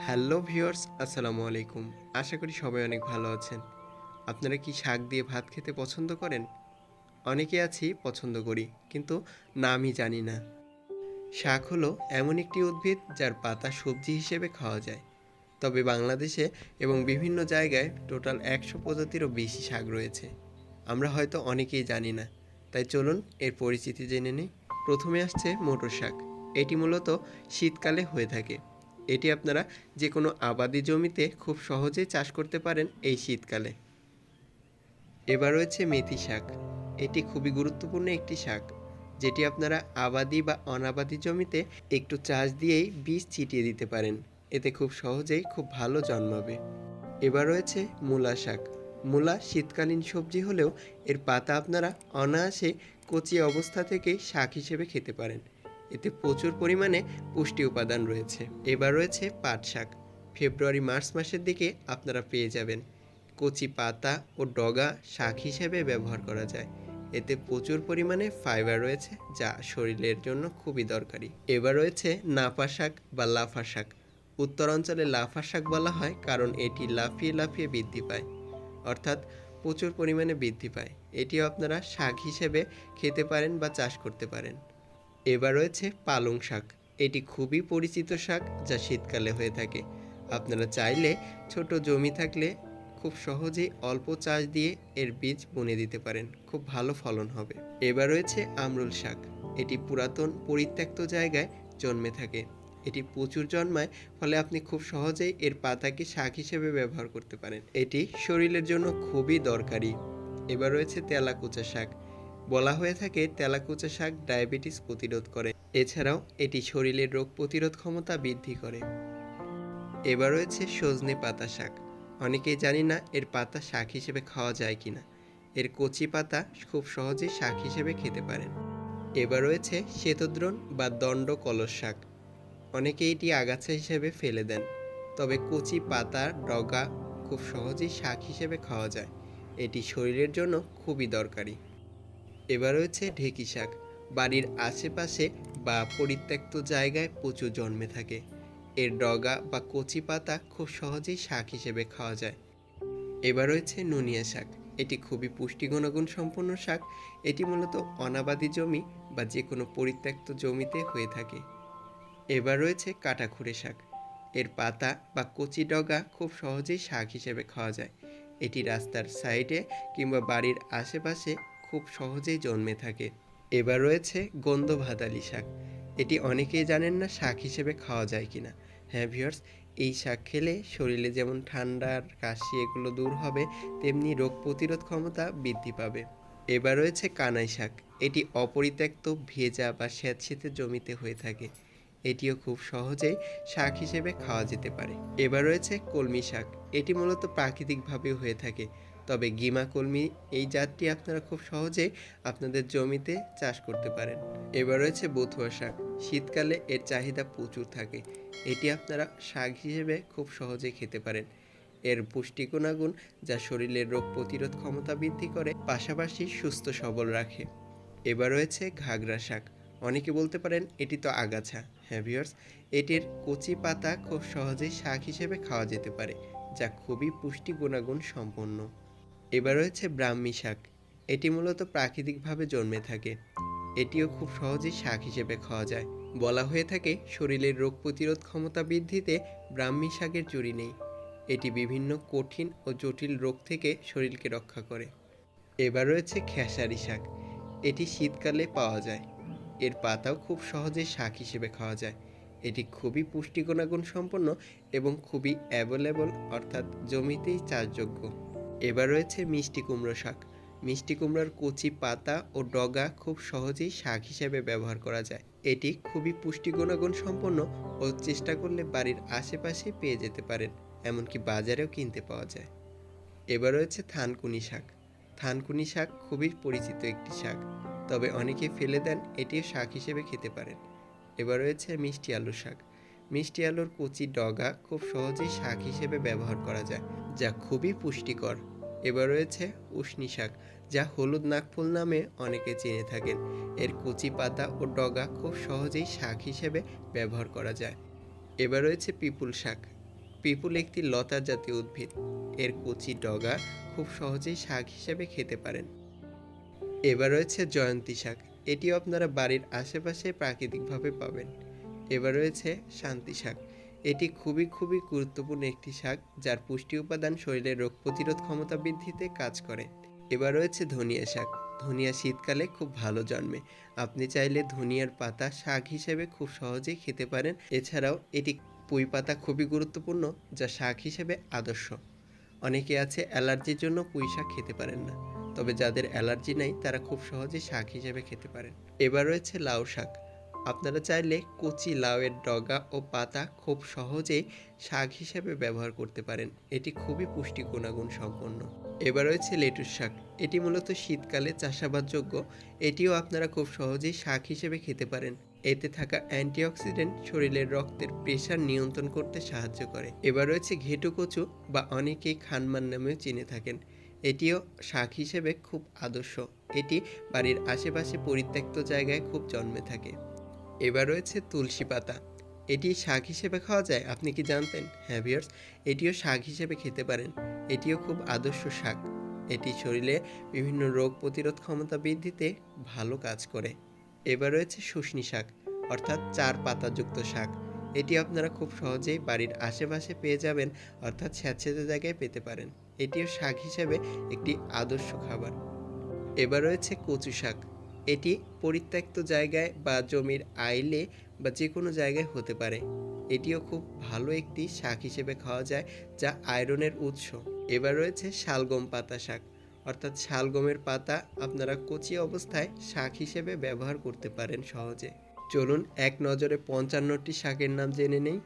Hello viewers, আসসালামু আলাইকুম। আশা করি সবাই অনেক ভালো আছেন। আপনারা কি শাক দিয়ে ভাত খেতে পছন্দ করেন? অনেকে আছি পছন্দ করি, কিন্তু নামই জানি না। শাক হলো এমন একটি উদ্ভিদ যার পাতা সবজি হিসেবে খাওয়া যায়। তবে বাংলাদেশে এবং বিভিন্ন জায়গায় টোটাল ১০০ প্রজাতিরও বেশি শাক রয়েছে। আমরা হয়তো অনেকেই জানি না। তাই চলুন এর পরিচিতি জেনে নিই। প্রথমে আসছে মটর শাক। এটি মূলত শীতকালে হয়ে থাকে। এটি আপনারা যে কোনো আবাদি জমিতে খুব সহজেই চাষ করতে পারেন এই শীতকালে। এবার রয়েছে মেথি শাক। এটি খুবই গুরুত্বপূর্ণ একটি শাক, যেটি আপনারা আবাদি বা অনাবাদি জমিতে একটু চাষ দিয়েই বীজ ছিটিয়ে দিতে পারেন। এতে খুব সহজেই খুব ভালো জন্মাবে। এবার রয়েছে মূলা শাক। মূলা শীতকালীন সবজি হলেও এর পাতা আপনারা অনায়াসে কচি অবস্থা থেকেই শাক হিসেবে খেতে পারেন। এতে প্রচুর পরিমাণে পুষ্টি উপাদান রয়েছে। এবার রয়েছে পাট শাক। ফেব্রুয়ারি মার্চ মাসের দিকে আপনারা পেয়ে যাবেন। কচি পাতা ও ডগা শাক হিসেবে ব্যবহার করা যায়। এতে প্রচুর পরিমাণে ফাইবার রয়েছে, যা শরীরের জন্য খুবই দরকারি। এবার রয়েছে নাপা শাক বা লাফা শাক। উত্তরাঞ্চলে লাফা শাক বলা হয় কারণ এটি লাফিয়ে লাফিয়ে বৃদ্ধি পায়, অর্থাৎ প্রচুর পরিমাণে বৃদ্ধি পায়। এটিও আপনারা শাক হিসেবে খেতে পারেন বা চাষ করতে পারেন। এবার রয়েছে পালং শাক। এটি খুবই পরিচিত শাক, যা শীতকালে হয়ে থাকে। আপনারা চাইলে ছোট জমি থাকলে খুব সহজেই অল্প চাষ দিয়ে এর বীজ বুনে দিতে পারেন, খুব ভালো ফলন হবে। এবার রয়েছে আমরুল শাক। এটি পুরাতন পরিত্যক্ত জায়গায় জন্মে থাকে। এটি প্রচুর জন্মায়, ফলে আপনি খুব সহজেই এর পাতাকে শাক হিসেবে ব্যবহার করতে পারেন। এটি শরীরের জন্য খুবই দরকারি। এবার রয়েছে তেলাকুচা শাক। বলা হয়ে থাকে তেলাকুচা শাক ডায়াবেটিস প্রতিরোধ করে। এছাড়াও এটি শরীরের রোগ প্রতিরোধ ক্ষমতা বৃদ্ধি করে। এবার রয়েছে সজনে পাতা শাক। অনেকেই জানি না এর পাতা শাক হিসেবে খাওয়া যায় কিনা। এর কচি পাতা খুব সহজেই শাক হিসেবে খেতে পারেন। এবার রয়েছে শ্বেতদ্রোণ বা দণ্ড কলস শাক। অনেকে এটি আগাছা হিসেবে ফেলে দেন, তবে কচি পাতা ডগা খুব সহজেই শাক হিসেবে খাওয়া যায়। এটি শরীরের জন্য খুবই দরকারি। এবার রয়েছে ঢেঁকি শাক। বাড়ির আশেপাশে বা পরিত্যক্ত জায়গায় প্রচুর জন্মে থাকে। এর ডগা বা কচি পাতা খুব সহজেই শাক হিসেবে খাওয়া যায়। এবার রয়েছে নুনিয়া শাক। এটি খুবই পুষ্টি গুণাগুণ সম্পন্ন শাক। এটি মূলত অনাবাদি জমি বা যে কোনো পরিত্যক্ত জমিতে হয়ে থাকে। এবার রয়েছে কাটাখুরে শাক। এর পাতা বা কচি ডগা খুব সহজেই শাক হিসেবে খাওয়া যায়। এটি রাস্তার সাইডে কিংবা বাড়ির আশেপাশে খুব সহজেই জন্মে থাকে। এবার রয়েছে গন্ধভাদালি শাক। এটি অনেকেই জানেন না শাক হিসেবে খাওয়া যায় কিনা। হ্যাঁ ভিউয়ার্স, এই শাক খেলে শরীরে যেমন ঠান্ডার কাশি এগুলো দূর হবে, তেমনি রোগ প্রতিরোধ ক্ষমতা বৃদ্ধি পাবে। এবার রয়েছে কানাই শাক। এটি অপরিত্যক্ত ভেজা বা স্যাঁতসেঁতে জমিতে হয়ে থাকে। এটিও খুব সহজেই শাক হিসেবে খাওয়া যেতে পারে। এবার রয়েছে কলমি শাক। এটি মূলত প্রাকৃতিকভাবে হয়ে থাকে, তবে গিমা কলমি এই জাতটি আপনারা খুব সহজেই আপনাদের জমিতে চাষ করতে পারেন। এবার রয়েছে বথুয়া শাক। শীতকালে এর চাহিদা প্রচুর থাকে। এটি আপনারা শাক হিসেবে খুব সহজেই খেতে পারেন। এর পুষ্টি গুণাগুণ যা শরীরের রোগ প্রতিরোধ ক্ষমতা বৃদ্ধি করে, পাশাপাশি সুস্থ সবল রাখে। এবার রয়েছে ঘাগরা শাক। অনেকে বলতে পারেন এটি তো আগাছা। হ্যাঁ ভিউয়ার্স, এটির কচি পাতা খুব সহজেই শাক হিসেবে খাওয়া যেতে পারে, যা খুবই পুষ্টি গুণাগুণ সম্পন্ন। এবার রয়েছে ব্রাহ্মী শাক। এটি মূলত প্রাকৃতিকভাবে জন্মে থাকে। এটিও খুব সহজেই শাক হিসেবে খাওয়া যায়। বলা হয়ে থাকে শরীরের রোগ প্রতিরোধ ক্ষমতা বৃদ্ধিতে ব্রাহ্মী শাকের জুড়ি নেই। এটি বিভিন্ন কঠিন ও জটিল রোগ থেকে শরীরকে রক্ষা করে। এবার রয়েছে খেসারি শাক। এটি শীতকালে পাওয়া যায়। এর পাতাও খুব সহজে শাক হিসেবে খাওয়া যায়। এটি খুবই পুষ্টি গুণাগুণ সম্পন্ন এবং খুবই অ্যাভেলেবল, অর্থাৎ জমিতেই চাষযোগ্য। এবার রয়েছে মিষ্টি কুমড়ো শাক। মিষ্টি কুমড়ার কচি পাতা ও ডগা খুব সহজেই শাক হিসেবে ব্যবহার করা যায়। এটি খুবই পুষ্টি গুণাগুণ সম্পন্ন ও চেষ্টা করলে বাড়ির আশেপাশে পেয়ে যেতে পারেন, এমনকি বাজারেও কিনতে পাওয়া যায়। এবার রয়েছে থানকুনি শাক। থানকুনি শাক খুবই পরিচিত একটি শাক, তবে অনেকে ফেলে দেন, এটিও শাক হিসেবে খেতে পারেন। এবার রয়েছে মিষ্টি আলু শাক। মিষ্টি আলুর কচি ডগা খুব সহজেই শাক হিসেবে ব্যবহার করা যায়, যা খুবই পুষ্টিকর। এবার রয়েছে উশনি শাক, যা হলুদ নাকফুল নামে অনেকে চিনে থাকেন। এর কচি পাতা ও ডগা খুব সহজেই শাক হিসেবে ব্যবহার করা যায়। এবার রয়েছে পিপুল শাক। পিপুল একটি লতা জাতীয় উদ্ভিদ। এর কচি ডগা খুব সহজেই শাক হিসেবে খেতে পারেন। এবার রয়েছে জয়ন্তী শাক। এটিও আপনারা বাড়ির আশেপাশে প্রাকৃতিকভাবে পাবেন। এবার রয়েছে শান্তি শাক। এটি খুবই গুরুত্বপূর্ণ একটি শাক, যার পুষ্টি উপাদান শরীরের রোগ প্রতিরোধ ক্ষমতা বৃদ্ধিতে কাজ করে। এবার রয়েছে ধনিয়া শাক। ধনিয়া শীতকালে খুব ভালো জন্মে। আপনি চাইলে ধনিয়ার পাতা শাক হিসেবে খুব সহজেই খেতে পারেন। এছাড়াও এটি পুঁই পাতা খুবই গুরুত্বপূর্ণ, যা শাক হিসেবে আদর্শ। অনেকে আছে অ্যালার্জির জন্য পুঁই শাক খেতে পারেন না, তবে যাদের অ্যালার্জি নাই তারা খুব সহজেই শাক হিসেবে খেতে পারেন। এবার রয়েছে লাউ শাক। আপনারা চাইলে কচি লাউয়ের ডগা ও পাতা খুব সহজেই শাক হিসেবে ব্যবহার করতে পারেন। এটি খুবই পুষ্টি গুণাগুণ সম্পন্ন। এবার রয়েছে লেটুস শাক। এটি মূলত শীতকালে চাষাবাদযোগ্য। এটিও আপনারা খুব সহজেই শাক হিসেবে খেতে পারেন। এতে থাকা অ্যান্টিঅক্সিডেন্ট শরীরের রক্তের প্রেশার নিয়ন্ত্রণ করতে সাহায্য করে। এবার রয়েছে ঘেটু কচু, বা অনেকেই খানমান নামেও চিনে থাকেন। এটিও শাক হিসেবে খুব আদর্শ। এটি বাড়ির আশেপাশে পরিত্যক্ত জায়গায় খুব জন্মে থাকে। এবার রয়েছে তুলসী পাতা। এটি শাক হিসেবে খাওয়া যায়, আপনি কি জানতেন? হ্যাঁ ভিউয়ার্স, এটিও শাক হিসেবে খেতে পারেন। এটিও খুব আদর্শ শাক। এটি শরীরে বিভিন্ন রোগ প্রতিরোধ ক্ষমতা বৃদ্ধিতে ভালো কাজ করে। এবার রয়েছে শুষ্নী শাক, অর্থাৎ চার পাতাযুক্ত শাক। এটি আপনারা খুব সহজেই বাড়ির আশেপাশে পেয়ে যাবেন, অর্থাৎ স্যাঁতসেঁতে জায়গায় পেতে পারেন। এটিও শাক হিসেবে একটি আদর্শ খাবার। এবার রয়েছে কচু শাক। এটি পরিত্যক্ত জায়গায় বা জমির আইলে বা যে কোনো জায়গায় হতে পারে। এটিও খুব ভালো একটি শাক হিসেবে খাওয়া যায়, যা আয়রনের উৎস। এবার রয়েছে শালগম পাতা শাক, অর্থাৎ শালগমের পাতা আপনারা কচি অবস্থায় শাক হিসেবে ব্যবহার করতে পারেন সহজে। চলুন এক নজরে ৫৫টি শাকের নাম জেনে নেই।